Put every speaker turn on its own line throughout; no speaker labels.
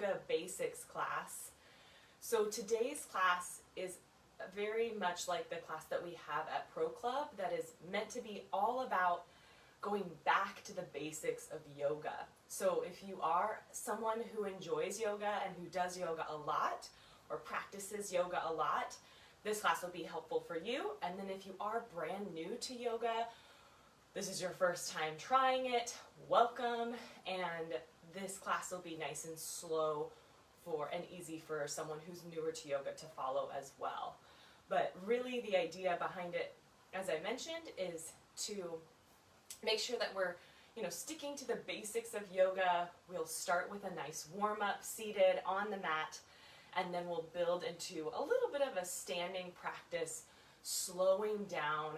yoga basics class. So today's class is very much like the class that we have at Pro Club that is meant to be all about going back to the basics of yoga. So if you are someone who enjoys yoga and who does yoga a lot or practices yoga a lot, this class will be helpful for you. And then if you are brand new to yoga, this is your first time trying it, welcome, and this class will be nice and slow and easy for someone who's newer to yoga to follow as well. But really the idea behind it, as I mentioned, is to make sure that we're sticking to the basics of yoga. We'll start with a nice warm-up seated on the mat, and then we'll build into a little bit of a standing practice, slowing down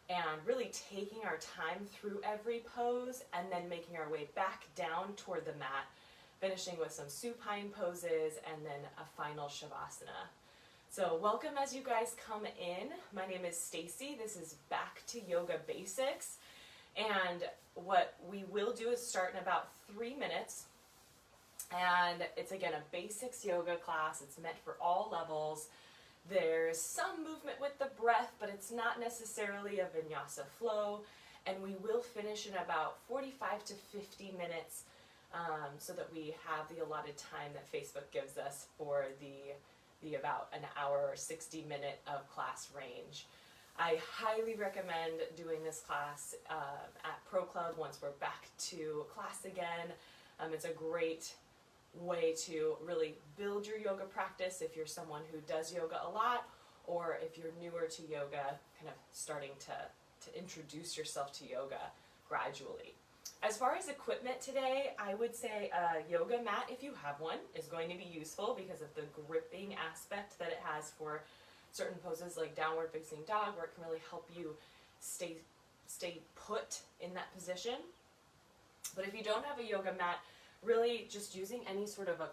and really taking our time through every pose and then making our way back down toward the mat, finishing with some supine poses and then a final shavasana. So welcome as you guys come in. My name is Staci. This is Back to Yoga Basics. And what we will do is start in about 3 minutes. And it's again a basics yoga class. It's meant for all levels. There's some movement with the breath, but it's not necessarily a vinyasa flow. And we will finish in about 45 to 50 minutes so that we have the allotted time that Facebook gives us for the about an hour or 60-minute of class range. I highly recommend doing this class at Pro Club once we're back to class again. It's a great way to really build your yoga practice if you're someone who does yoga a lot, or if you're newer to yoga, kind of starting to introduce yourself to yoga gradually. As far as equipment today, I would say a yoga mat, if you have one, is going to be useful because of the gripping aspect that it has for certain poses like downward facing dog, where it can really help you stay put in that position. But if you don't have a yoga mat, really just using any sort of a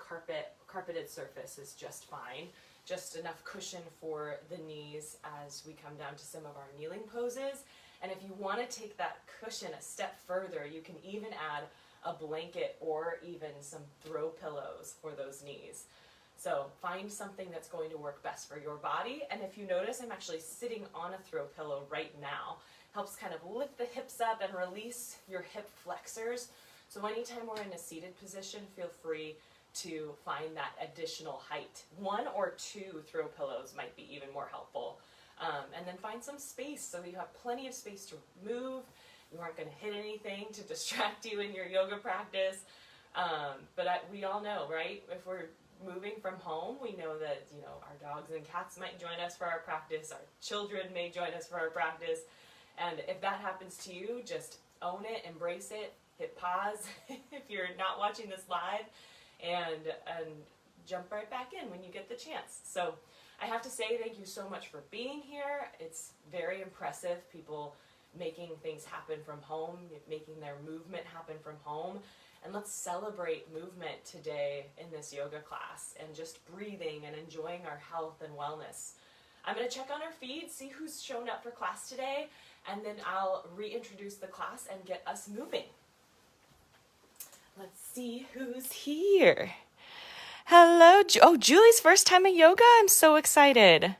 carpeted surface is just fine. Just enough cushion for the knees as we come down to some of our kneeling poses. And if you want to take that cushion a step further, you can even add a blanket or even some throw pillows for those knees. So find something that's going to work best for your body. And if you notice, I'm actually sitting on a throw pillow right now. Helps kind of lift the hips up and release your hip flexors. So anytime we're in a seated position, feel free to find that additional height. 1 or 2 throw pillows might be even more helpful. And then find some space so you have plenty of space to move. You aren't going to hit anything to distract you in your yoga practice. But we all know, right? If we're moving from home, we know that our dogs and cats might join us for our practice. Our children may join us for our practice. And if that happens to you, just own it, embrace it, hit pause if you're not watching this live, and jump right back in when you get the chance. So I have to say thank you so much for being here. It's very impressive, people making things happen from home, making their movement happen from home. And let's celebrate movement today in this yoga class and just breathing and enjoying our health and wellness. I'm going to check on our feed, see who's shown up for class today, and then I'll reintroduce the class and get us moving. Let's see who's here. Hello. Oh, Julie's first time at yoga. I'm so excited.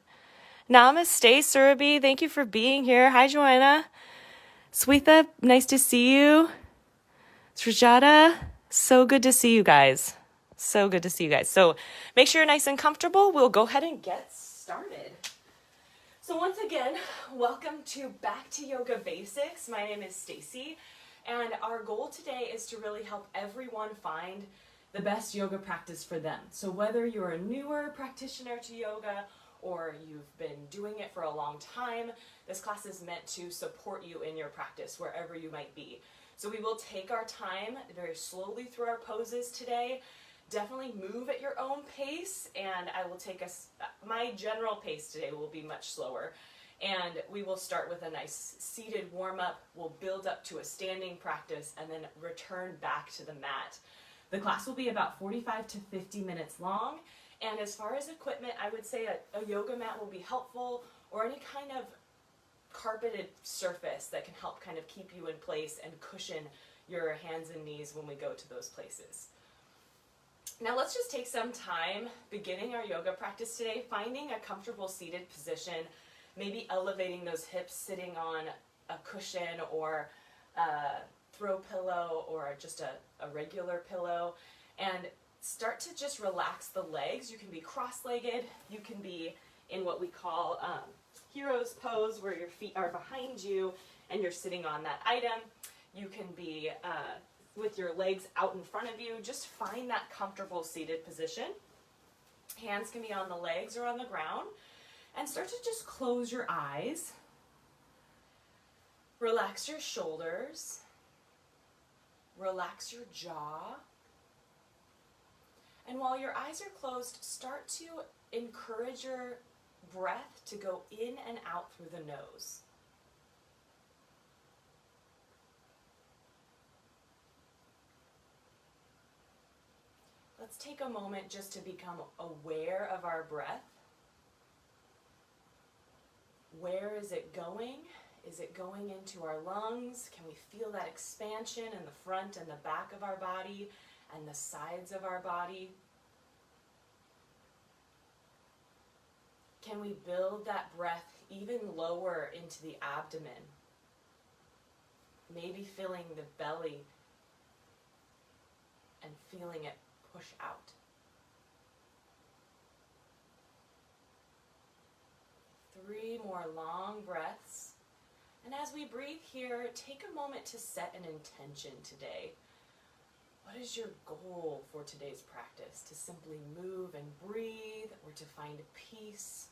Namaste, Surabhi. Thank you for being here. Hi, Joanna. Swetha, nice to see you. Srijata, so good to see you guys. So good to see you guys. So make sure you're nice and comfortable. We'll go ahead and get started. So once again, welcome to Back to Yoga Basics. My name is Staci, and our goal today is to really help everyone find the best yoga practice for them. So whether you're a newer practitioner to yoga or you've been doing it for a long time, this class is meant to support you in your practice wherever you might be. So we will take our time very slowly through our poses today. Definitely move at your own pace, and I will take my general pace today will be much slower. And we will start with a nice seated warm-up. We'll build up to a standing practice and then return back to the mat. The class will be about 45 to 50 minutes long. And as far as equipment, I would say a yoga mat will be helpful, or any kind of carpeted surface that can help kind of keep you in place and cushion your hands and knees when we go to those places. Now let's just take some time beginning our yoga practice today, finding a comfortable seated position, maybe elevating those hips, sitting on a cushion or a throw pillow or just a regular pillow, and start to just relax the legs. You can be cross-legged, you can be in what we call hero's pose, where your feet are behind you and you're sitting on that item. You can be with your legs out in front of you. Just find that comfortable seated position. Hands can be on the legs or on the ground. And start to just close your eyes. Relax your shoulders. Relax your jaw. And while your eyes are closed, start to encourage your breath to go in and out through the nose. Let's take a moment just to become aware of our breath. Where is it going? Is it going into our lungs? Can we feel that expansion in the front and the back of our body and the sides of our body? Can we build that breath even lower into the abdomen? Maybe filling the belly and feeling it push out. Three more long breaths. And as we breathe here, take a moment to set an intention today. What is your goal for today's practice? To simply move and breathe, or to find peace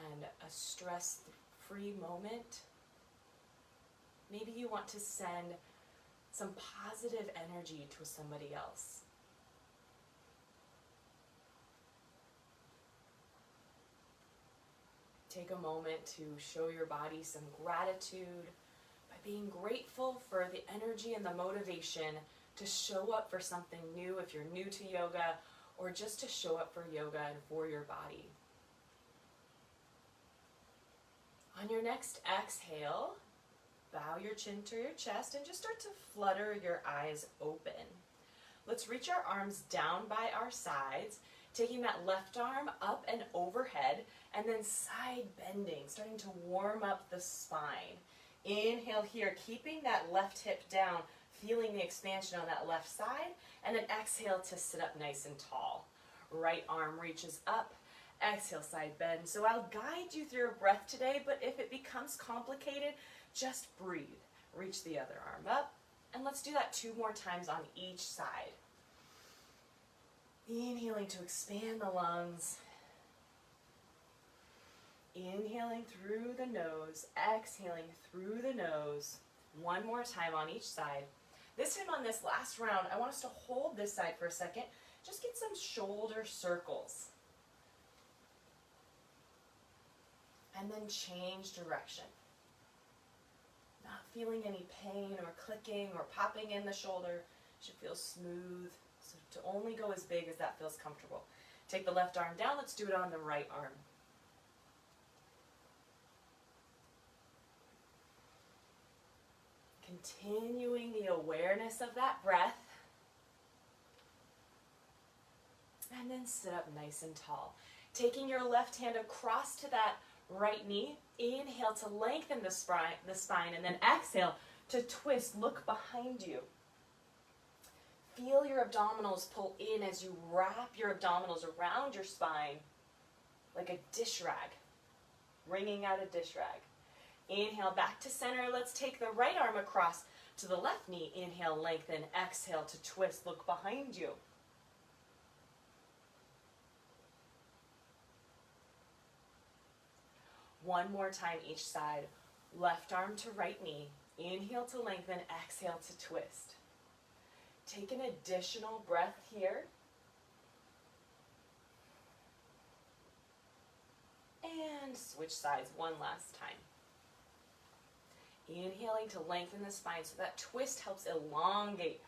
and a stress-free moment? Maybe you want to send some positive energy to somebody else. Take a moment to show your body some gratitude by being grateful for the energy and the motivation to show up for something new if you're new to yoga, or just to show up for yoga and for your body. On your next exhale, bow your chin to your chest and just start to flutter your eyes open. Let's reach our arms down by our sides, taking that left arm up and overhead, and then side bending, starting to warm up the spine. Inhale here, keeping that left hip down, feeling the expansion on that left side, and then exhale to sit up nice and tall. Right arm reaches up, exhale, side bend. So I'll guide you through a breath today, but if it becomes complicated, just breathe. Reach the other arm up, and let's do that 2 more times on each side. Inhaling to expand the lungs. Inhaling through the nose, exhaling through the nose. 1 more time on each side. This time on this last round, I want us to hold this side for a second. Just get some shoulder circles. And then change direction. Not feeling any pain or clicking or popping in the shoulder. Should feel smooth. So to only go as big as that feels comfortable. Take the left arm down. Let's do it on the right arm. Continuing the awareness of that breath. And then sit up nice and tall. Taking your left hand across to that right knee. Inhale to lengthen the spine, and then exhale to twist. Look behind you. Feel your abdominals pull in as you wrap your abdominals around your spine like a dish rag, wringing out a dish rag. Inhale back to center. Let's take the right arm across to the left knee. Inhale, lengthen. Exhale to twist. Look behind you. One more time each side. Left arm to right knee. Inhale to lengthen. Exhale to twist. Take an additional breath here. And switch sides one last time. Inhaling to lengthen the spine, so that twist helps elongate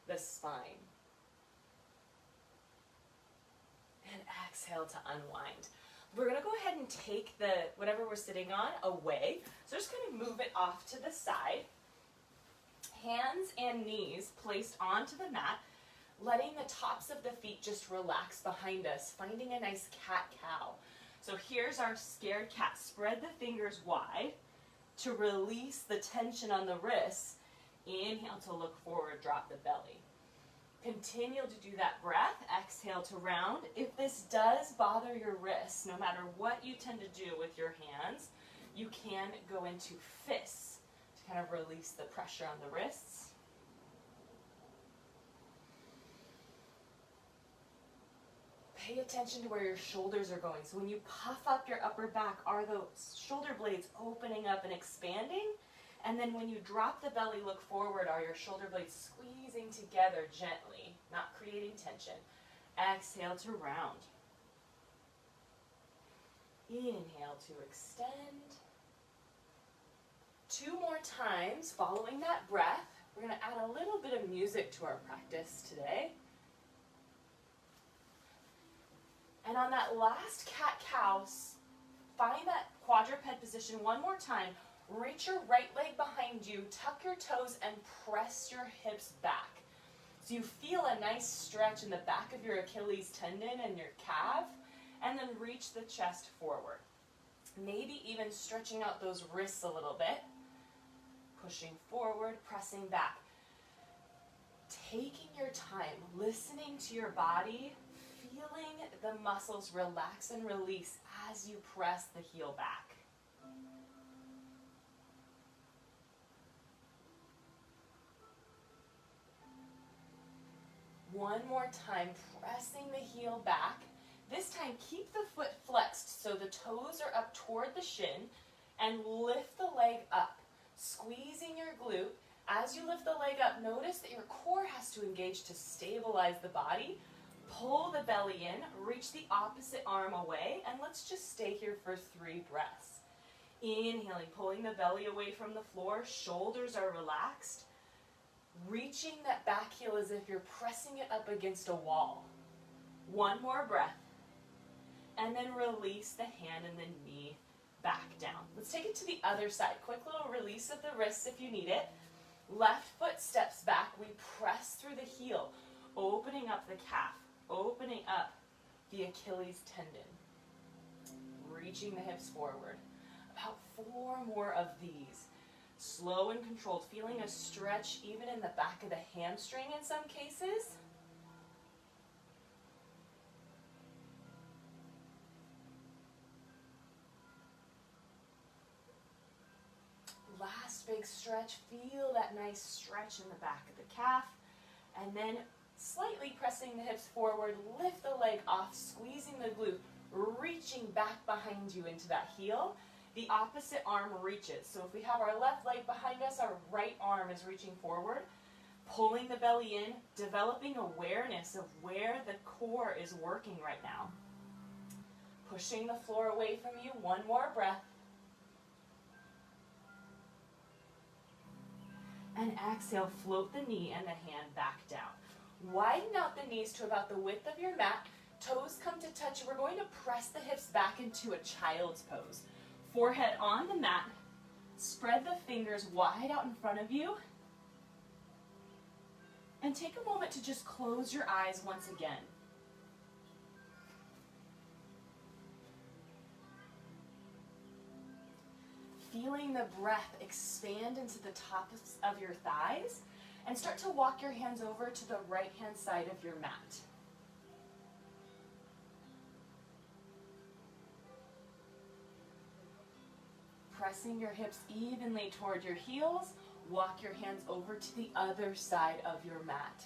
the spine. And exhale to unwind. We're going to go ahead and take whatever we're sitting on away. So just going to move it off to the side. Hands and knees placed onto the mat. letting the tops of the feet just relax behind us, finding a nice cat-cow. So here's our scared cat. Spread the fingers wide to release the tension on the wrists. Inhale to look forward, drop the belly. Continue to do that breath. Exhale to round. If this does bother your wrists, no matter what you tend to do with your hands, you can go into fists to kind of release the pressure on the wrists. Pay attention to where your shoulders are going. So when you puff up your upper back, are those shoulder blades opening up and expanding? And then when you drop the belly, look forward, are your shoulder blades squeezing together gently, not creating tension? Exhale to round. Inhale to extend. 2 more times following that breath. We're going to add a little bit of music to our practice today. And on that last cat-cow, find that quadruped position one more time. Reach your right leg behind you, tuck your toes, and press your hips back. So you feel a nice stretch in the back of your Achilles tendon and your calf, and then reach the chest forward. Maybe even stretching out those wrists a little bit. Pushing forward, pressing back. Taking your time, listening to your body, feeling the muscles relax and release as you press the heel back. One more time, pressing the heel back. This time, keep the foot flexed so the toes are up toward the shin, and lift the leg up, squeezing your glute. As you lift the leg up, notice that your core has to engage to stabilize the body. Pull the belly in, reach the opposite arm away, and let's just stay here for 3 breaths. Inhaling, pulling the belly away from the floor, shoulders are relaxed. Reaching that back heel as if you're pressing it up against a wall. 1 more breath. And then release the hand and the knee back down. Let's take it to the other side. Quick little release of the wrists if you need it. Left foot steps back. We press through the heel, opening up the calf, opening up the Achilles tendon. Reaching the hips forward. About 4 more of these. Slow and controlled, feeling a stretch even in the back of the hamstring in some cases. Last big stretch, feel that nice stretch in the back of the calf, and then slightly pressing the hips forward, lift the leg off, squeezing the glute, reaching back behind you into that heel. The opposite arm reaches. So if we have our left leg behind us, our right arm is reaching forward, pulling the belly in, developing awareness of where the core is working right now. Pushing the floor away from you, 1 more breath. And exhale, float the knee and the hand back down. Widen out the knees to about the width of your mat. Toes come to touch. We're going to press the hips back into a child's pose. Forehead on the mat, spread the fingers wide out in front of you, and take a moment to just close your eyes once again. Feeling the breath expand into the tops of your thighs, and start to walk your hands over to the right-hand side of your mat. Pressing your hips evenly toward your heels, walk your hands over to the other side of your mat.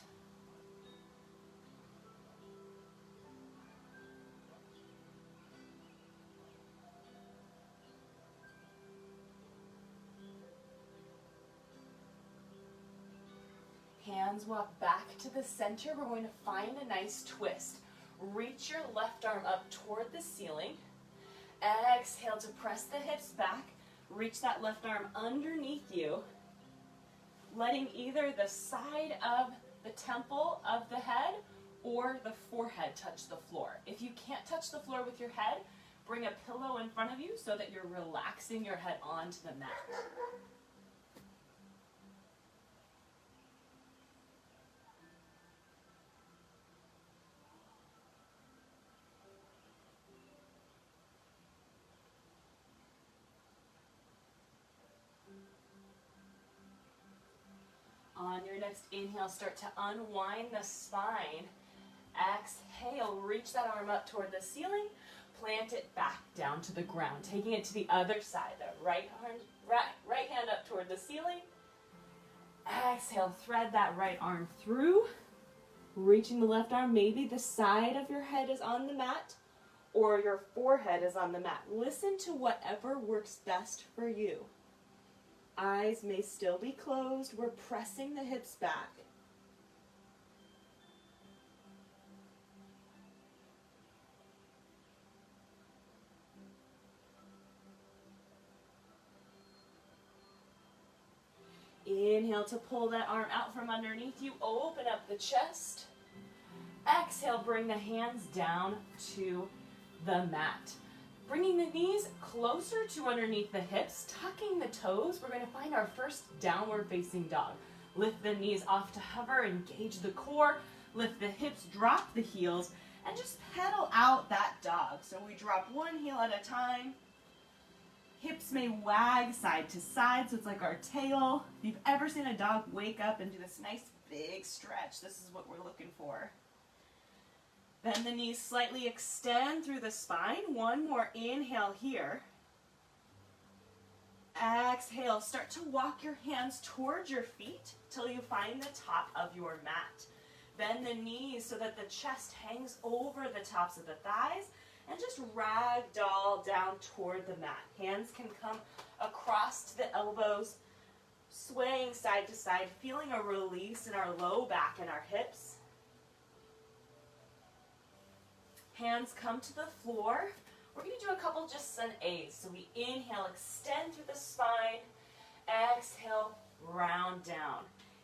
Hands walk back to the center. We're going to find a nice twist. Reach your left arm up toward the ceiling. Exhale to press the hips back. Reach that left arm underneath you, letting either the side of the temple of the head or the forehead touch the floor. If you can't touch the floor with your head, bring a pillow in front of you so that you're relaxing your head onto the mat. On your next inhale, start to unwind the spine. Exhale, reach that arm up toward the ceiling. Plant it back down to the ground, taking it to the other side. The right hand up toward the ceiling. Exhale, thread that right arm through. Reaching the left arm, maybe the side of your head is on the mat or your forehead is on the mat. Listen to whatever works best for you. Eyes may still be closed. We're pressing the hips back. Inhale to pull that arm out from underneath you. Open up the chest. Exhale, bring the hands down to the mat. Bringing the knees closer to underneath the hips, tucking the toes. We're going to find our first downward facing dog. Lift the knees off to hover, engage the core, lift the hips, drop the heels, and just pedal out that dog. So we drop one heel at a time. Hips may wag side to side, so it's like our tail. If you've ever seen a dog wake up and do this nice big stretch, this is what we're looking for. Bend the knees slightly, extend through the spine. One more inhale here. Exhale, start to walk your hands towards your feet till you find the top of your mat. Bend the knees so that the chest hangs over the tops of the thighs. And just ragdoll down toward the mat. Hands can come across to the elbows, swaying side to side, feeling a release in our low back and our hips. Hands come to the floor. We're going to do a couple just sun A's. So we inhale, extend through the spine. Exhale, round down.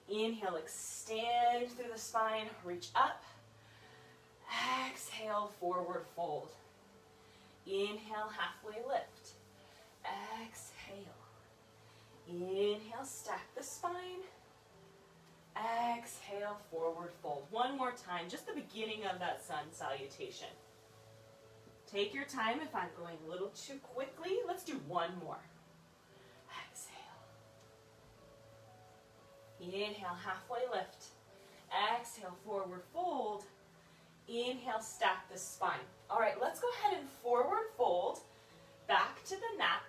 Inhale, extend through the spine, reach up. Exhale, forward fold. Inhale, halfway lift. Exhale. Inhale, stack the spine. Exhale, forward fold. One more time, just the beginning of that sun salutation. Take your time if I'm going a little too quickly. Let's do one more. Exhale. Inhale, halfway lift. Exhale, forward fold. Inhale, stack the spine. All right, let's go ahead and forward fold back to the mat.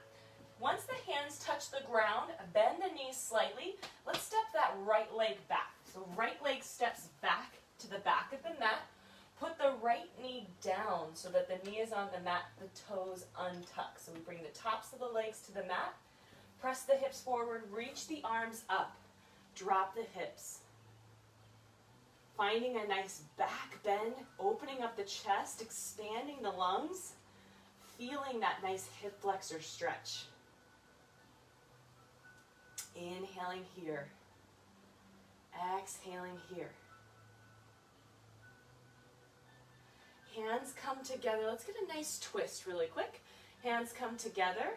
Once the hands touch the ground, bend the knees slightly. Let's step that right leg back. So right leg steps back to the back of the mat. Put the right knee down so that the knee is on the mat, the toes untuck. So we bring the tops of the legs to the mat. Press the hips forward, reach the arms up. Drop the hips. Finding a nice back bend, opening up the chest, expanding the lungs, feeling that nice hip flexor stretch. Inhaling here. Exhaling here. Hands come together. Let's get a nice twist really quick. Hands come together.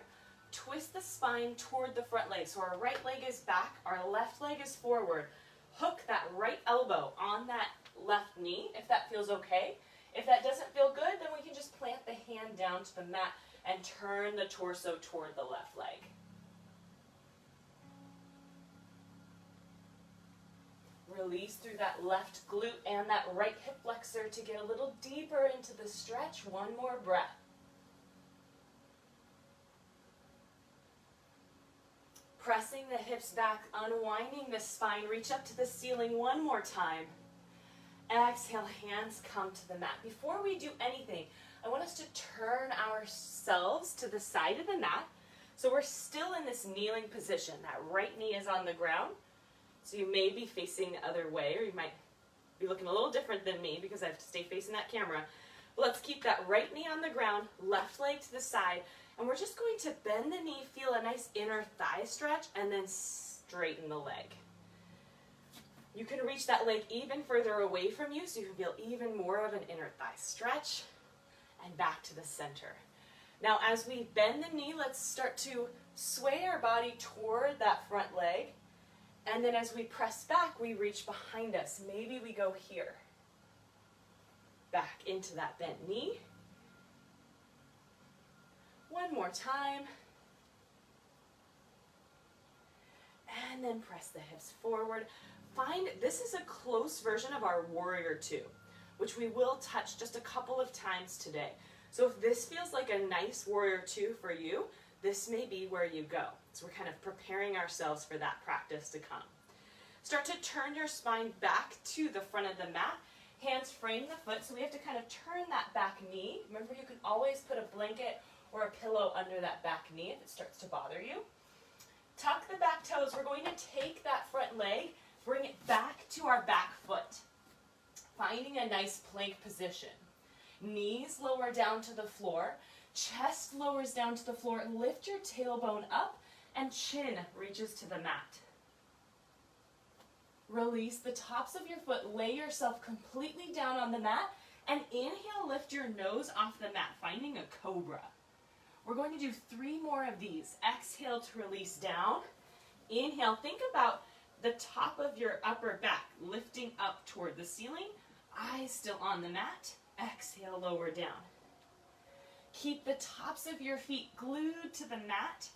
Twist the spine toward the front leg. So our right leg is back, our left leg is forward. Hook that right elbow on that left knee if that feels okay. If that doesn't feel good, then we can just plant the hand down to the mat and turn the torso toward the left leg. Release through that left glute and that right hip flexor to get a little deeper into the stretch. One more breath. Pressing the hips back, unwinding the spine, reach up to the ceiling one more time. Exhale, hands come to the mat. Before we do anything, I want us to turn ourselves to the side of the mat. So we're still in this kneeling position. That right knee is on the ground. So you may be facing the other way, or you might be looking a little different than me because I have to stay facing that camera. But let's keep that right knee on the ground, left leg to the side, and we're just going to bend the knee, feel a nice inner thigh stretch, and then straighten the leg. You can reach that leg even further away from you so you can feel even more of an inner thigh stretch, and back to the center. Now as we bend the knee, let's start to sway our body toward that front leg. And then as we press back, we reach behind us. Maybe we go here. Back into that bent knee. One more time. And then press the hips forward. This is a close version of our warrior two, which we will touch just a couple of times today. So if this feels like a nice warrior two for you, this may be where you go. So we're kind of preparing ourselves for that practice to come. Start to turn your spine back to the front of the mat. Hands frame the foot, so we have to kind of turn that back knee. Remember, you can always put a blanket or a pillow under that back knee if it starts to bother you. Tuck the back toes. We're going to take that front leg, bring it back to our back foot, finding a nice plank position. Knees lower down to the floor, chest lowers down to the floor, lift your tailbone up, and chin reaches to the mat. Release the tops of your foot, lay yourself completely down on the mat, and inhale, lift your nose off the mat, finding a cobra. We're going to do 3 more of these. Exhale to release down. Inhale, think about the top of your upper back lifting up toward the ceiling, eyes still on the mat. Exhale, lower down. Keep the tops of your feet glued to the mat.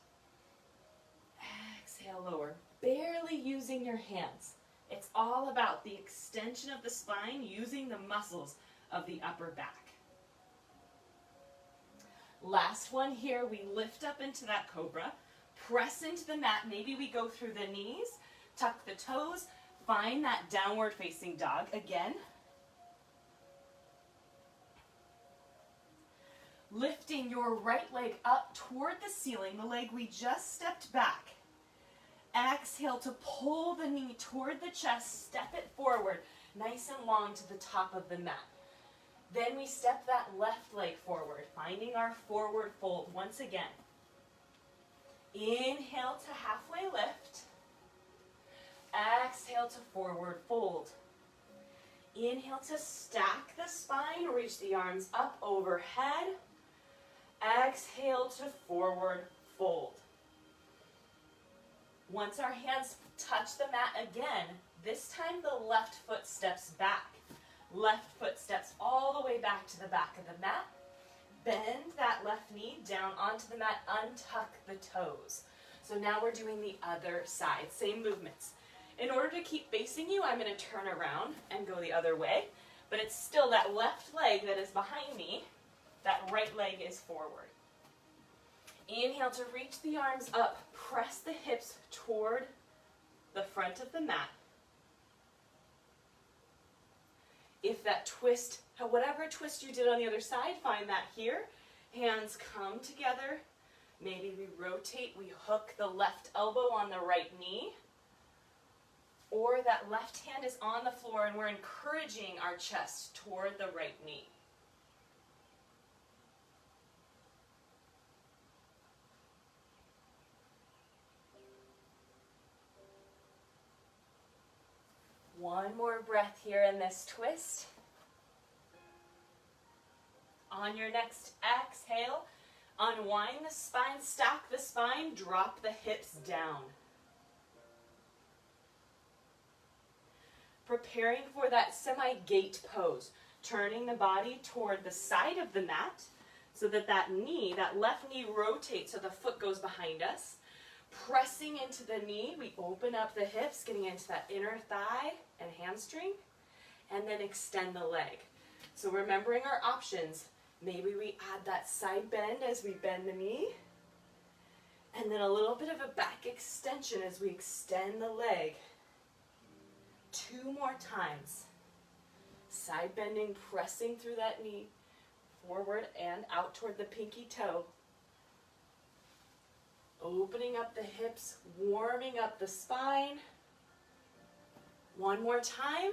Exhale, lower. Barely using your hands. It's all about the extension of the spine, using the muscles of the upper back. Last one here, we lift up into that cobra, press into the mat, maybe we go through the knees, tuck the toes, find that downward facing dog again. Lifting your right leg up toward the ceiling, the leg we just stepped back. Exhale to pull the knee toward the chest, step it forward, nice and long to the top of the mat. Then we step that left leg forward, finding our forward fold once again. Inhale to halfway lift. Exhale to forward fold. Inhale to stack the spine, reach the arms up overhead. Exhale to forward fold. Once our hands touch the mat again, this time the left foot steps back. Left foot steps all the way back to the back of the mat. Bend that left knee down onto the mat, untuck the toes. So now we're doing the other side, same movements. In order to keep facing you, I'm going to turn around and go the other way, but it's still that left leg that is behind me, that right leg is forward. Inhale to reach the arms up, press the hips toward the front of the mat. If that twist, whatever twist you did on the other side, find that here. Hands come together. Maybe we rotate, we hook the left elbow on the right knee. Or that left hand is on the floor and we're encouraging our chest toward the right knee. One more breath here in this twist. On your next exhale, unwind the spine, stack the spine, drop the hips down. Preparing for that semi-gate pose, turning the body toward the side of the mat so that that left knee rotates so the foot goes behind us. Pressing into the knee, we open up the hips, getting into that inner thigh and hamstring, and then extend the leg. So remembering our options, maybe we add that side bend as we bend the knee, and then a little bit of a back extension as we extend the leg. 2 more times. Side bending, pressing through that knee, forward and out toward the pinky toe. Opening up the hips, warming up the spine. 1 more time.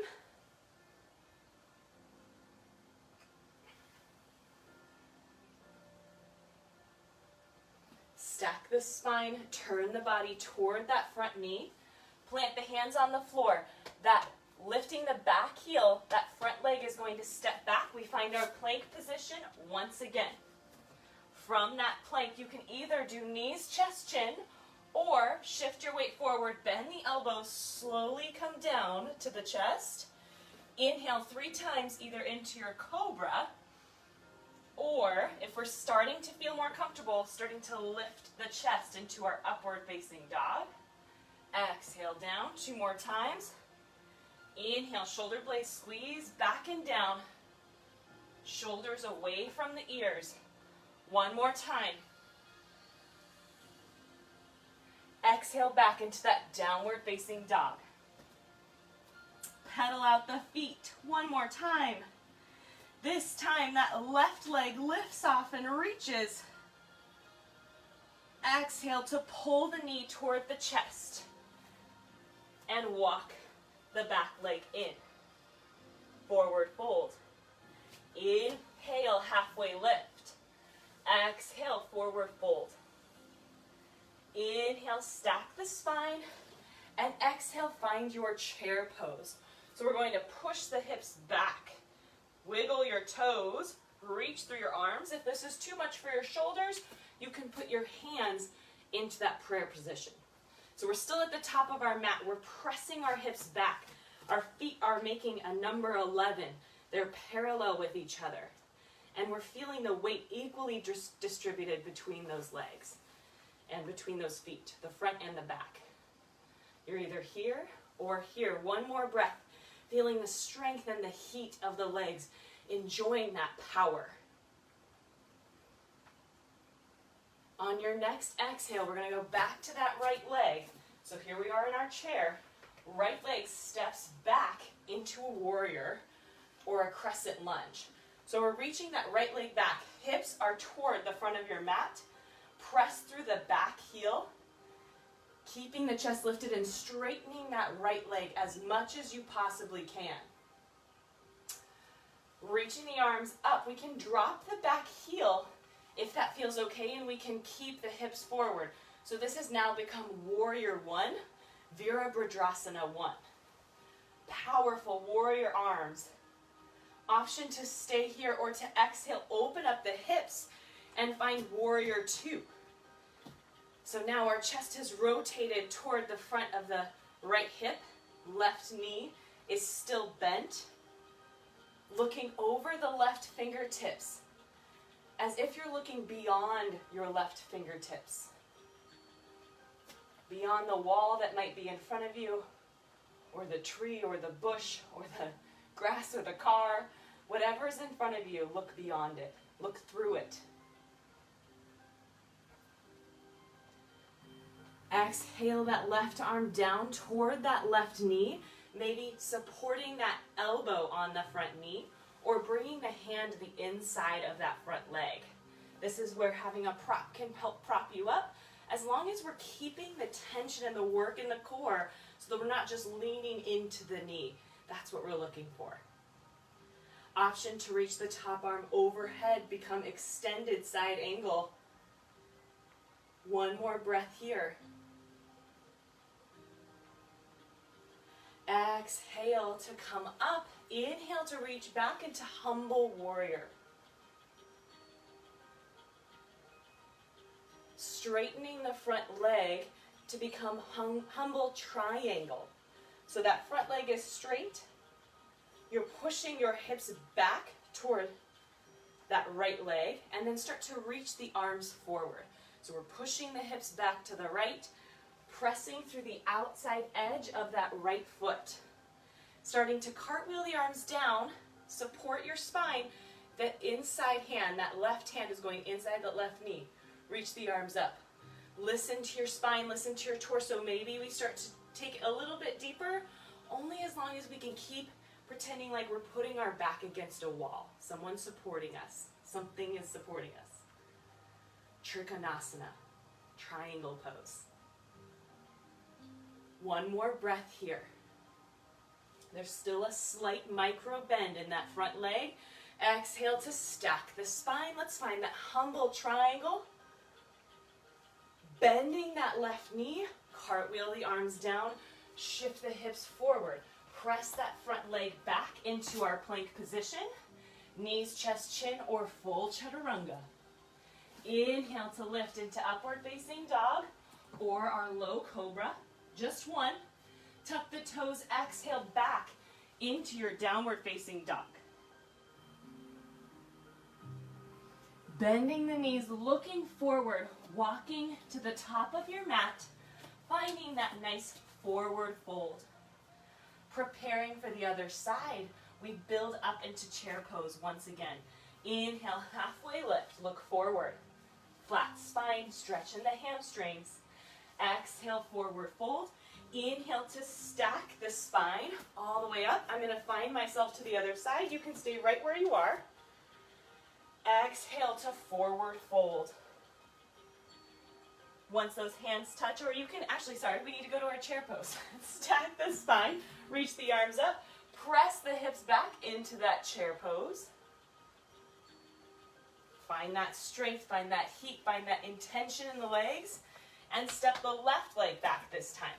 Stack the spine, turn the body toward that front knee. Plant the hands on the floor. That lifting the back heel, that front leg is going to step back. We find our plank position once again. From that plank, you can either do knees, chest, chin, or shift your weight forward, bend the elbows, slowly come down to the chest. Inhale 3 times either into your cobra, or if we're starting to feel more comfortable, starting to lift the chest into our upward facing dog. Exhale down, 2 more times. Inhale, shoulder blades squeeze back and down. Shoulders away from the ears. One more time. Exhale back into that downward facing dog. Pedal out the feet. One more time. This time that left leg lifts off and reaches. Exhale to pull the knee toward the chest and walk the back leg in. Forward fold. Inhale, halfway lift. Exhale, forward fold. Inhale, stack the spine, and exhale, find your chair pose. So we're going to push the hips back. Wiggle your toes, reach through your arms. If this is too much for your shoulders, you can put your hands into that prayer position. So we're still at the top of our mat. We're pressing our hips back. Our feet are making a number 11. They're parallel with each other. And we're feeling the weight equally distributed between those legs and between those feet, the front and the back. You're either here or here. One more breath, feeling the strength and the heat of the legs, enjoying that power. On your next exhale, we're going to go back to that right leg. So here we are in our chair. Right leg steps back into a warrior or a crescent lunge. So we're reaching that right leg back. Hips are toward the front of your mat. Press through the back heel, keeping the chest lifted and straightening that right leg as much as you possibly can. Reaching the arms up, we can drop the back heel if that feels okay, and we can keep the hips forward. So this has now become Warrior 1, Virabhadrasana 1. Powerful warrior arms. Option to stay here or to exhale, open up the hips and find Warrior 2. So now our chest has rotated toward the front of the right hip. Left knee is still bent. Looking over the left fingertips, as if you're looking beyond your left fingertips. Beyond the wall that might be in front of you, or the tree, or the bush, or the grass, or the car. Whatever's in front of you, look beyond it. Look through it. Exhale that left arm down toward that left knee, maybe supporting that elbow on the front knee, or bringing the hand to the inside of that front leg. This is where having a prop can help prop you up, as long as we're keeping the tension and the work in the core, so that we're not just leaning into the knee. That's what we're looking for. Option to reach the top arm overhead, become extended side angle. One more breath here. Exhale to come up. Inhale to reach back into humble warrior. Straightening the front leg to become humble triangle. So that front leg is straight. You're pushing your hips back toward that right leg, and then start to reach the arms forward. So we're pushing the hips back to the right, pressing through the outside edge of that right foot. Starting to cartwheel the arms down, support your spine. That inside hand, that left hand is going inside the left knee. Reach the arms up. Listen to your spine, listen to your torso. Maybe we start to take it a little bit deeper, only as long as we can keep pretending like we're putting our back against a wall. Someone's supporting us. Something is supporting us. Trikonasana, triangle pose. One more breath here. There's still a slight micro bend in that front leg. Exhale to stack the spine. Let's find that humble triangle. Bending that left knee, cartwheel the arms down, shift the hips forward. Press that front leg back into our plank position. Knees, chest, chin, or full chaturanga. Inhale to lift into upward facing dog or our low cobra. Just one. Tuck the toes, exhale back into your downward facing dog. Bending the knees, looking forward, walking to the top of your mat, finding that nice forward fold. Preparing for the other side, we build up into chair pose once again. Inhale, halfway lift, look forward. Flat spine, stretch in the hamstrings. Exhale, forward fold. Inhale to stack the spine all the way up. I'm going to find myself to the other side. You can stay right where you are. Exhale to forward fold. Once those hands touch, or you can actually, we need to go to our chair pose. Stack the spine, reach the arms up, press the hips back into that chair pose. Find that strength, find that heat, find that intention in the legs, and step the left leg back this time.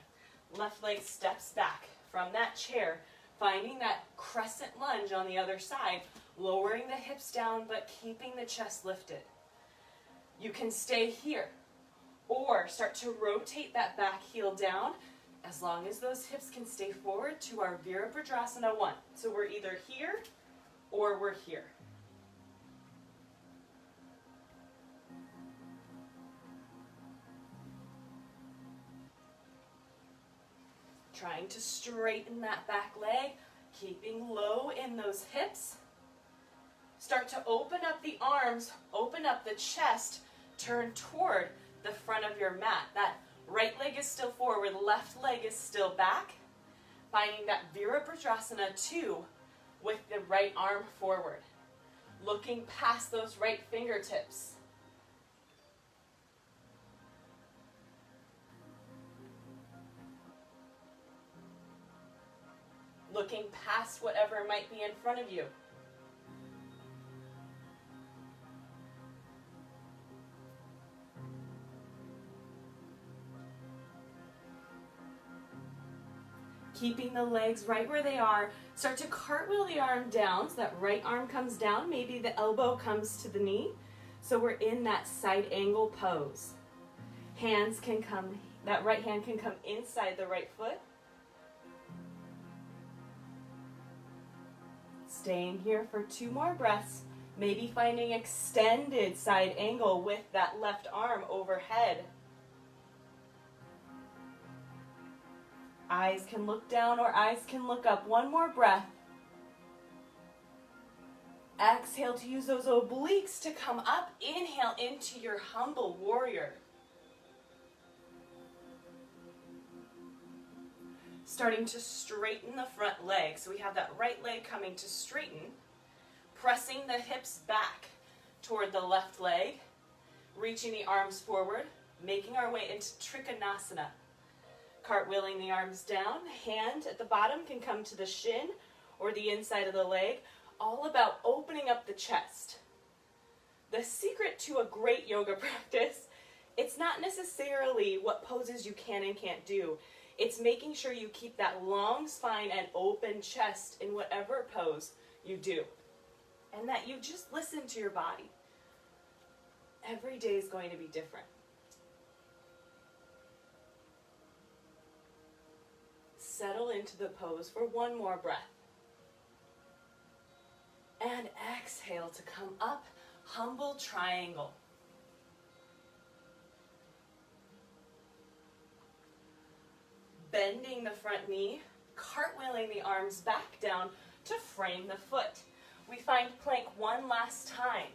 Left leg steps back from that chair, finding that crescent lunge on the other side, lowering the hips down but keeping the chest lifted. You can stay here or start to rotate that back heel down as long as those hips can stay forward to our Virabhadrasana 1. So we're either here or we're here. Trying to straighten that back leg, keeping low in those hips. Start to open up the arms, open up the chest, turn toward the front of your mat. That right leg is still forward, left leg is still back. Finding that Virabhadrasana 2 with the right arm forward. Looking past those right fingertips. Looking past whatever might be in front of you. Keeping the legs right where they are. Start to cartwheel the arm down so that right arm comes down. Maybe the elbow comes to the knee. So we're in that side angle pose. Hands can come, that right hand can come inside the right foot. Staying here for 2 more breaths. Maybe finding extended side angle with that left arm overhead. Eyes can look down or eyes can look up. 1 more breath. Exhale to use those obliques to come up. Inhale into your humble warrior. Starting to straighten the front leg. So we have that right leg coming to straighten. Pressing the hips back toward the left leg. Reaching the arms forward. Making our way into Trikonasana. Cartwheeling the arms down. Hand at the bottom can come to the shin or the inside of the leg. All about opening up the chest. The secret to a great yoga practice, it's not necessarily what poses you can and can't do. It's making sure you keep that long spine and open chest in whatever pose you do. And that you just listen to your body. Every day is going to be different. Settle into the pose for 1 more breath. And exhale to come up, humble triangle. Bending the front knee, cartwheeling the arms back down to frame the foot. We find plank 1 last time.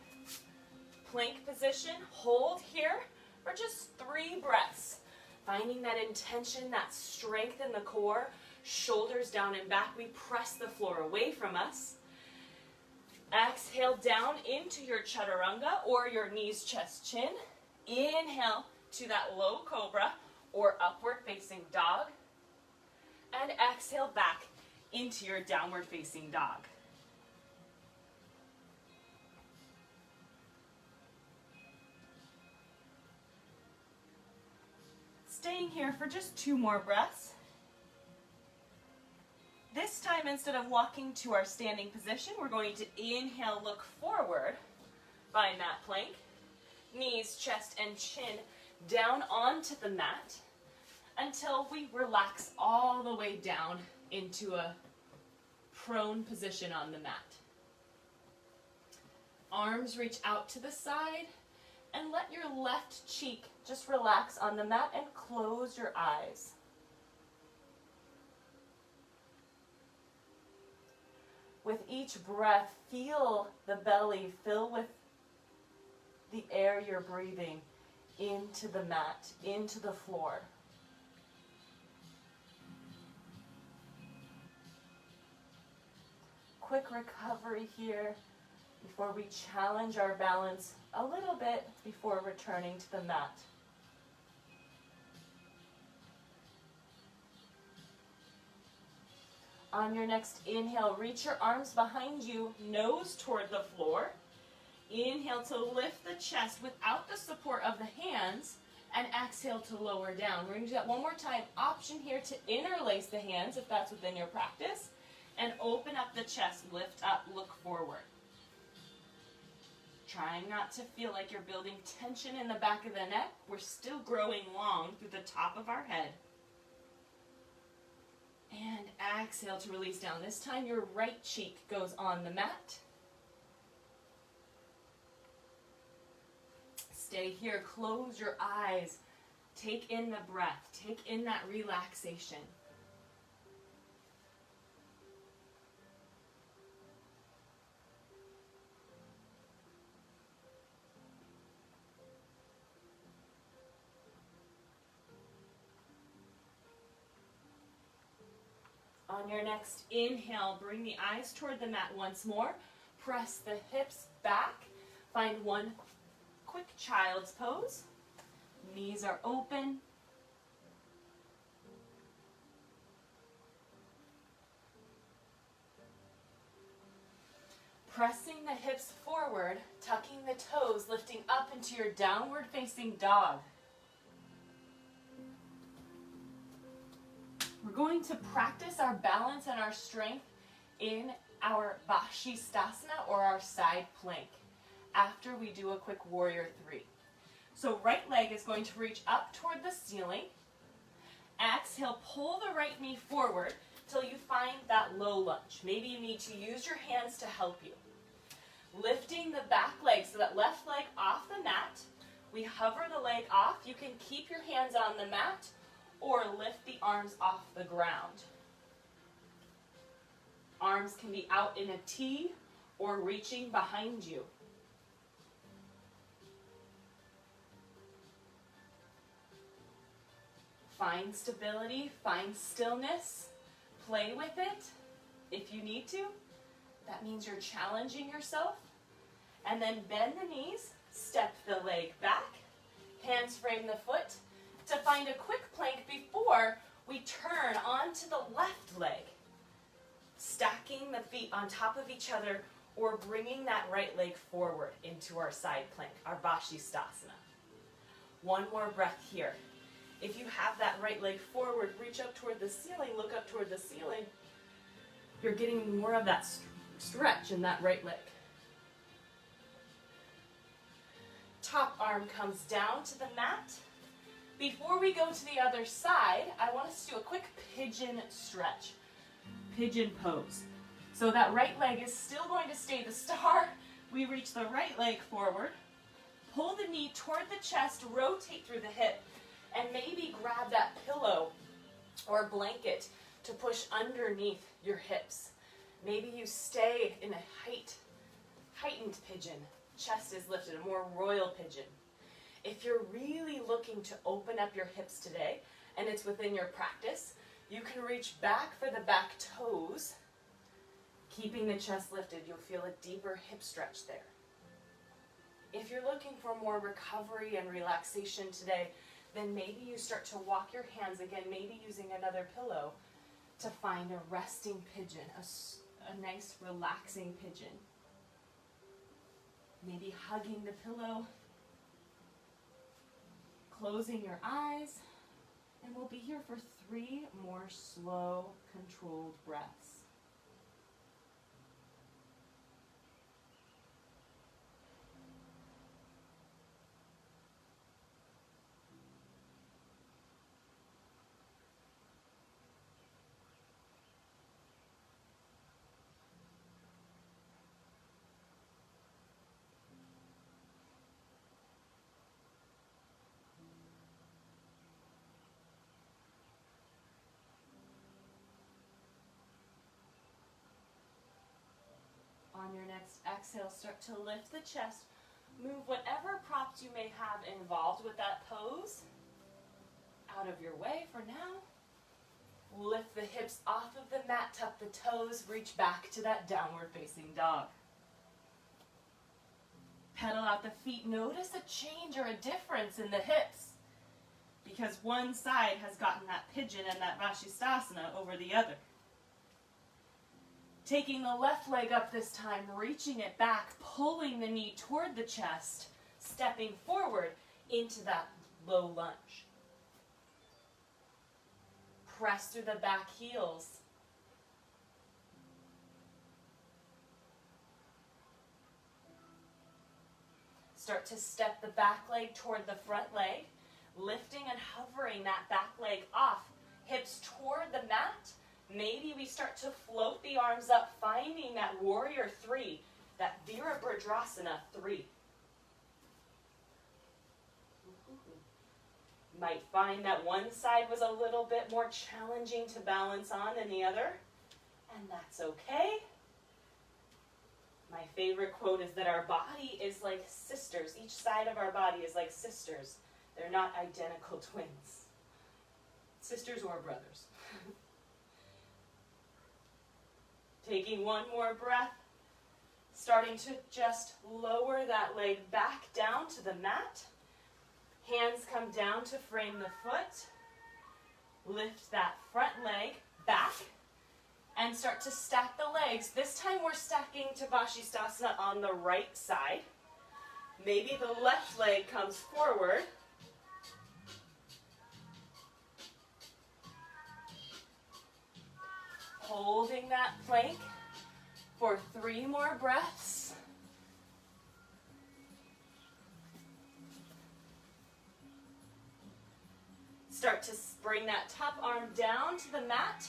Plank position, hold here for just 3 breaths. Finding that intention, that strength in the core, shoulders down and back. We press the floor away from us. Exhale down into your chaturanga or your knees, chest, chin. Inhale to that low cobra or upward facing dog. And exhale back into your downward facing dog. Staying here for just 2 more breaths. This time, instead of walking to our standing position, we're going to inhale, look forward, find that plank, knees, chest, and chin down onto the mat until we relax all the way down into a prone position on the mat. Arms reach out to the side and let your left cheek just relax on the mat and close your eyes. With each breath, feel the belly fill with the air you're breathing into the mat, into the floor. Quick recovery here before we challenge our balance a little bit before returning to the mat. On your next inhale, reach your arms behind you, nose toward the floor. Inhale to lift the chest without the support of the hands, and exhale to lower down. We're going to do that one more time. Option here to interlace the hands if that's within your practice, and open up the chest, lift up, look forward. Trying not to feel like you're building tension in the back of the neck. We're still growing long through the top of our head. And exhale to release down. This time your right cheek goes on the mat. Stay here, close your eyes. Take in the breath, take in that relaxation. On your next inhale, bring the eyes toward the mat once more. Press the hips back. Find one quick child's pose. Knees are open. Pressing the hips forward, tucking the toes, lifting up into your downward facing dog. We're going to practice our balance and our strength in our Vashisthasana, or our side plank, after we do a quick warrior 3. So right leg is going to reach up toward the ceiling. Exhale, pull the right knee forward till you find that low lunge. Maybe you need to use your hands to help you. Lifting the back leg, so that left leg off the mat. We hover the leg off. You can keep your hands on the mat or lift the arms off the ground. Arms can be out in a T or reaching behind you. Find stability, find stillness, play with it if you need to. That means you're challenging yourself. And then bend the knees, step the leg back, hands frame the foot to find a quick plank before we turn onto the left leg. Stacking the feet on top of each other or bringing that right leg forward into our side plank, our Vashisthasana. One more breath here. If you have that right leg forward, reach up toward the ceiling, look up toward the ceiling. You're getting more of that stretch in that right leg. Top arm comes down to the mat. Before we go to the other side, I want us to do a quick pigeon stretch. Pigeon pose. So that right leg is still going to stay the star. We reach the right leg forward, pull the knee toward the chest, rotate through the hip, and maybe grab that pillow or blanket to push underneath your hips. Maybe you stay in a heightened pigeon. Chest is lifted, a more royal pigeon. If you're really looking to open up your hips today, and it's within your practice, you can reach back for the back toes. Keeping the chest lifted, you'll feel a deeper hip stretch there. If you're looking for more recovery and relaxation today, then maybe you start to walk your hands again, maybe using another pillow to find a resting pigeon, a nice relaxing pigeon. Maybe hugging the pillow, closing your eyes, and we'll be here for 3 more slow, controlled breaths. exhale, start to lift the chest. Move whatever props you may have involved with that pose out of your way for now. Lift the hips off of the mat, tuck the toes, reach back to that downward facing dog. Pedal out the feet. Notice a change or a difference in the hips because one side has gotten that pigeon and that Vashisthasana over the other. Taking the left leg up this time, reaching it back, pulling the knee toward the chest, stepping forward into that low lunge. Press through the back heels. Start to step the back leg toward the front leg, lifting and hovering that back leg off, hips toward the mat. Maybe we start to float the arms up, finding that warrior three, that Virabhadrasana 3. Might find that one side was a little bit more challenging to balance on than the other, and that's okay. My favorite quote is that our body is like sisters. Each side of our body is like sisters. They're not identical twins. Sisters or brothers. Taking one more breath, starting to just lower that leg back down to the mat. Hands come down to frame the foot. Lift that front leg back and start to stack the legs. This time we're stacking to Vashisthasana on the right side. Maybe the left leg comes forward. Holding that plank for 3 more breaths. Start to bring that top arm down to the mat.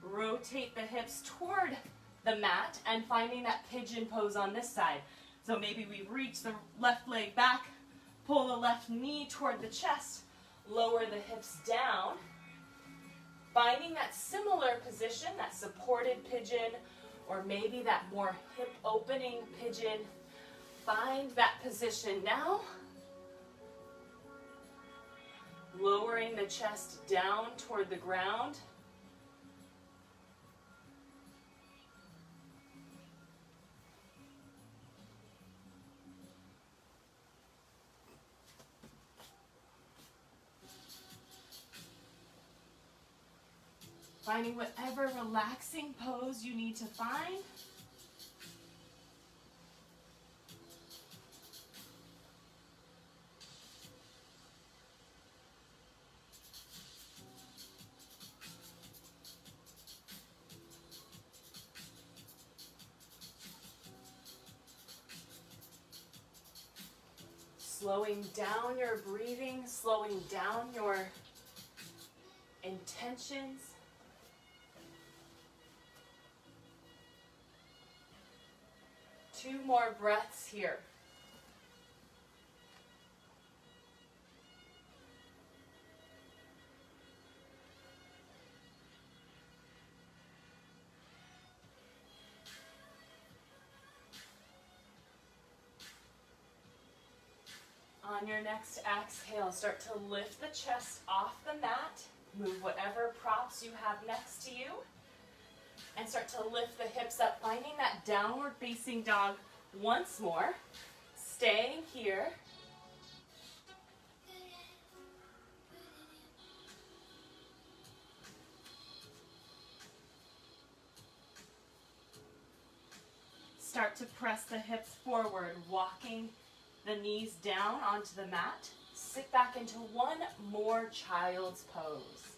Rotate the hips toward the mat and finding that pigeon pose on this side. So maybe we reach the left leg back, pull the left knee toward the chest, lower the hips down. Finding that similar position, that supported pigeon, or maybe that more hip opening pigeon. Find that position now. Lowering the chest down toward the ground. Finding whatever relaxing pose you need to find. Slowing down your breathing, slowing down your intentions. Two more breaths here. On your next exhale, start to lift the chest off the mat. Move whatever props you have next to you. And start to lift the hips up, finding that downward facing dog once more. Staying here. Start to press the hips forward, walking the knees down onto the mat. Sit back into one more child's pose.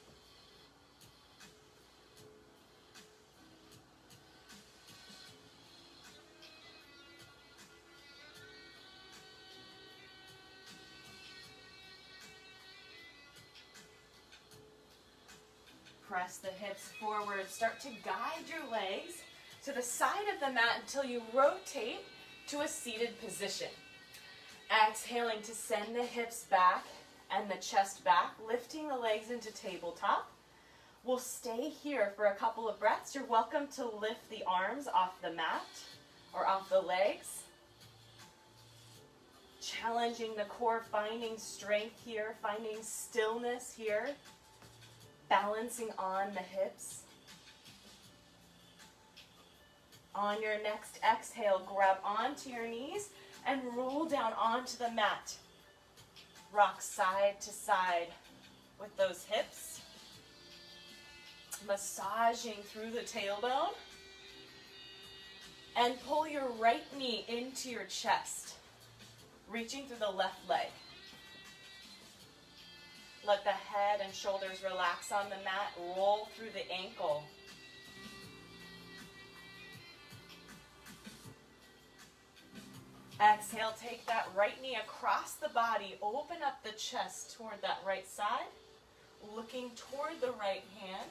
Press the hips forward. Start to guide your legs to the side of the mat until you rotate to a seated position. Exhaling to send the hips back and the chest back, lifting the legs into tabletop. We'll stay here for a couple of breaths. You're welcome to lift the arms off the mat or off the legs. Challenging the core, finding strength here, finding stillness here, balancing on the hips. On your next exhale, grab onto your knees and roll down onto the mat. Rock side to side with those hips. Massaging through the tailbone. And pull your right knee into your chest, reaching through the left leg. Let the head and shoulders relax on the mat. Roll through the ankle. Exhale, take that right knee across the body. Open up the chest toward that right side. Looking toward the right hand.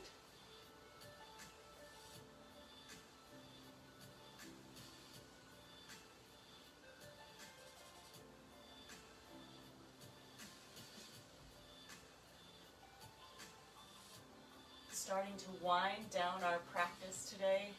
Starting to wind down our practice today.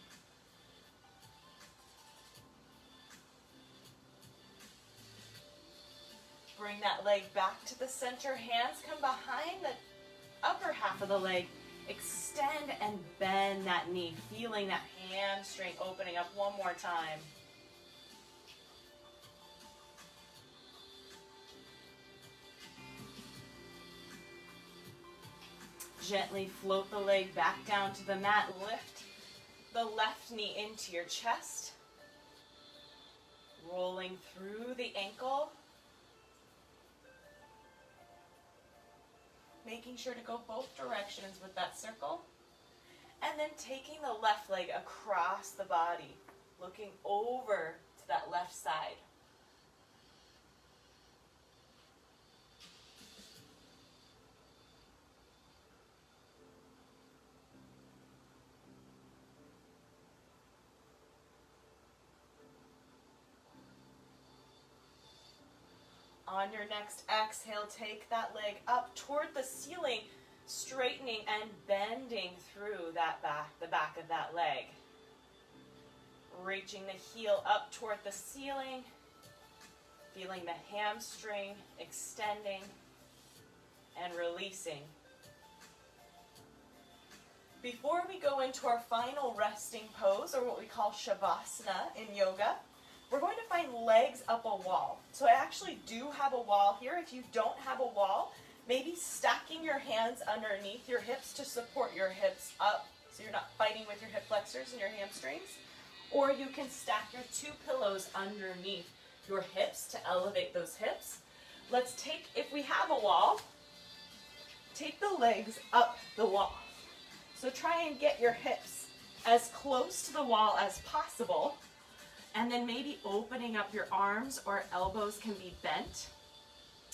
Bring that leg back to the center. Hands come behind the upper half of the leg. Extend and bend that knee, feeling that hamstring opening up one more time. Gently float the leg back down to the mat. Lift the left knee into your chest. Rolling through the ankle. Making sure to go both directions with that circle. And then taking the left leg across the body. Looking over to that left side. On your next exhale, take that leg up toward the ceiling, straightening and bending through that the back of that leg. Reaching the heel up toward the ceiling, feeling the hamstring extending and releasing. Before we go into our final resting pose, or what we call Shavasana in yoga, we're going to find legs up a wall. So I actually do have a wall here. If you don't have a wall, maybe stacking your hands underneath your hips to support your hips up so you're not fighting with your hip flexors and your hamstrings. Or you can stack your two pillows underneath your hips to elevate those hips. Let's take, if we have a wall, take the legs up the wall. So try and get your hips as close to the wall as possible. And then maybe opening up your arms or elbows can be bent.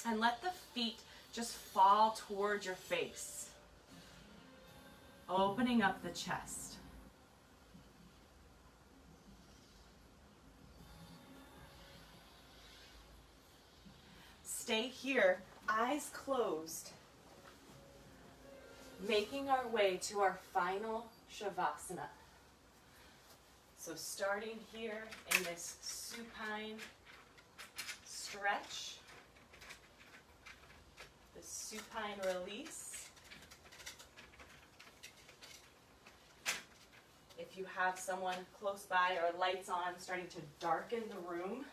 And let the feet just fall towards your face. Opening up the chest. Stay here, eyes closed. Making our way to our final Shavasana. So starting here in this supine stretch, the supine release. If you have someone close by or lights on, starting to darken the room.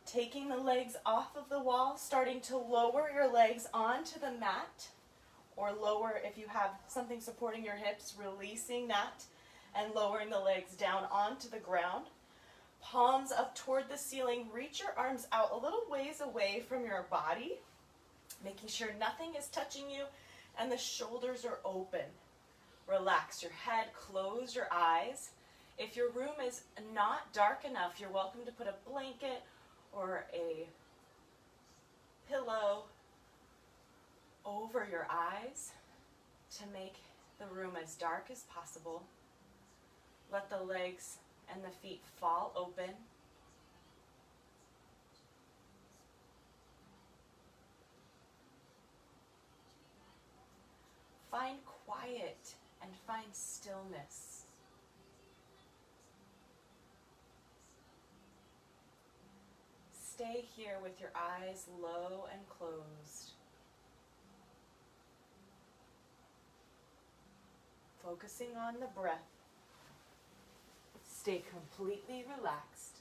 Taking the legs off of the wall, starting to lower your legs onto the mat, or lower if you have something supporting your hips, releasing that and lowering the legs down onto the ground. Palms up toward the ceiling. Reach your arms out a little ways away from your body, making sure nothing is touching you and the shoulders are open. Relax your head, close your eyes. If your room is not dark enough, you're welcome to put a blanket or a pillow over your eyes to make the room as dark as possible. Let the legs and the feet fall open. find quiet and find stillness. Stay here with your eyes low and closed. Focusing on the breath. Stay completely relaxed.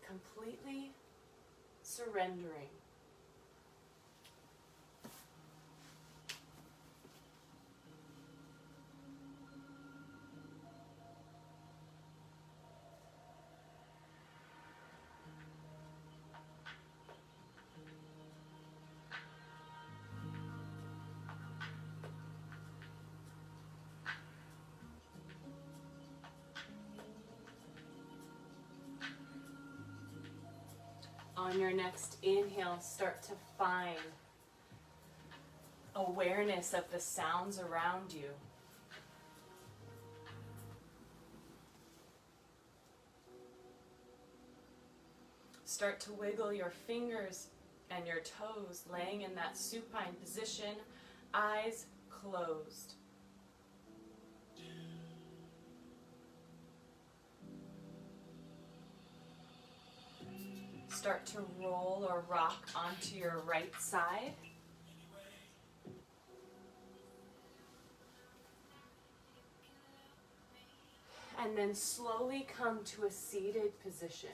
Completely surrendering. On your next inhale, start to find awareness of the sounds around you. Start to wiggle your fingers and your toes, laying in that supine position, eyes closed. Start to roll or rock onto your right side. And then slowly come to a seated position.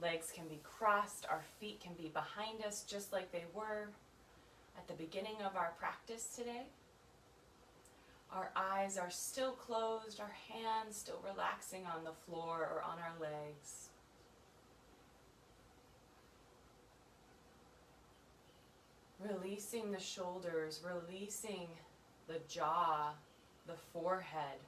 Legs can be crossed, our feet can be behind us just like they were at the beginning of our practice today. Our eyes are still closed, our hands still relaxing on the floor or on our legs. Releasing the shoulders, releasing the jaw, the forehead.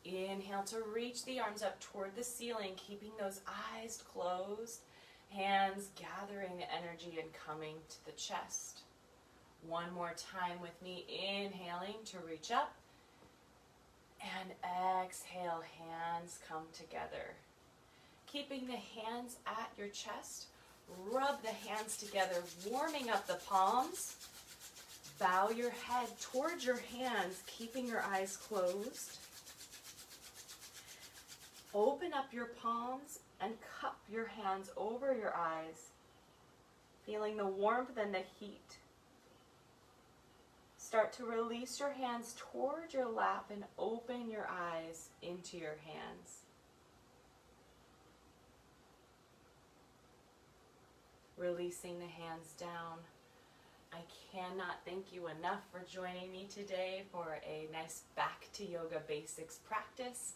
Inhale to reach the arms up toward the ceiling, keeping those eyes closed. Hands gathering the energy and coming to the chest. One more time with me, inhaling to reach up. And exhale, hands come together. Keeping the hands at your chest, rub the hands together, warming up the palms. Bow your head towards your hands, keeping your eyes closed. Open up your palms and cup your hands over your eyes, feeling the warmth and the heat. Start to release your hands toward your lap and open your eyes into your hands. Releasing the hands down. I cannot thank you enough for joining me today for a nice Back to Yoga Basics practice.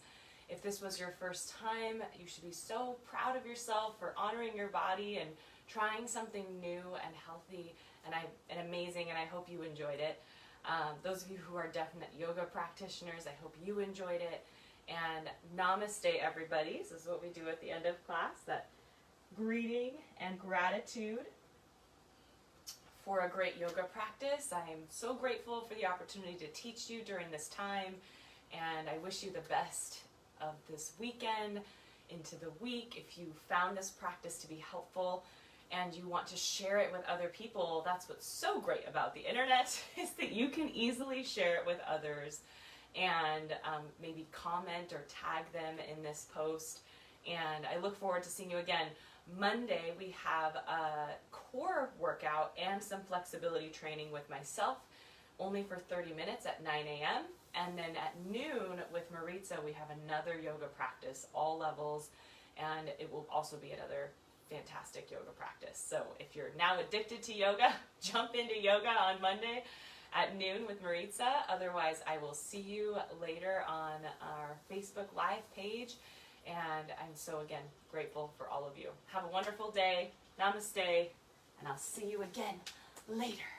If this was your first time, you should be so proud of yourself for honoring your body and trying something new and healthy and amazing, and I hope you enjoyed it. Those of you who are definite yoga practitioners, I hope you enjoyed it. And namaste, everybody. This is what we do at the end of class, that greeting and gratitude for a great yoga practice. I am so grateful for the opportunity to teach you during this time, and I wish you the best of this weekend into the week. If you found this practice to be helpful and you want to share it with other people, that's what's so great about the internet, is that you can easily share it with others and maybe comment or tag them in this post. And I look forward to seeing you again. Monday we have a core workout and some flexibility training with myself, only for 30 minutes at 9 a.m. And then at noon with Maritza, we have another yoga practice, all levels, and it will also be another fantastic yoga practice. So if you're now addicted to yoga, jump into yoga on Monday at noon with Maritza. Otherwise, I will see you later on our Facebook Live page. And I'm so, again, grateful for all of you. Have a wonderful day. Namaste. And I'll see you again later.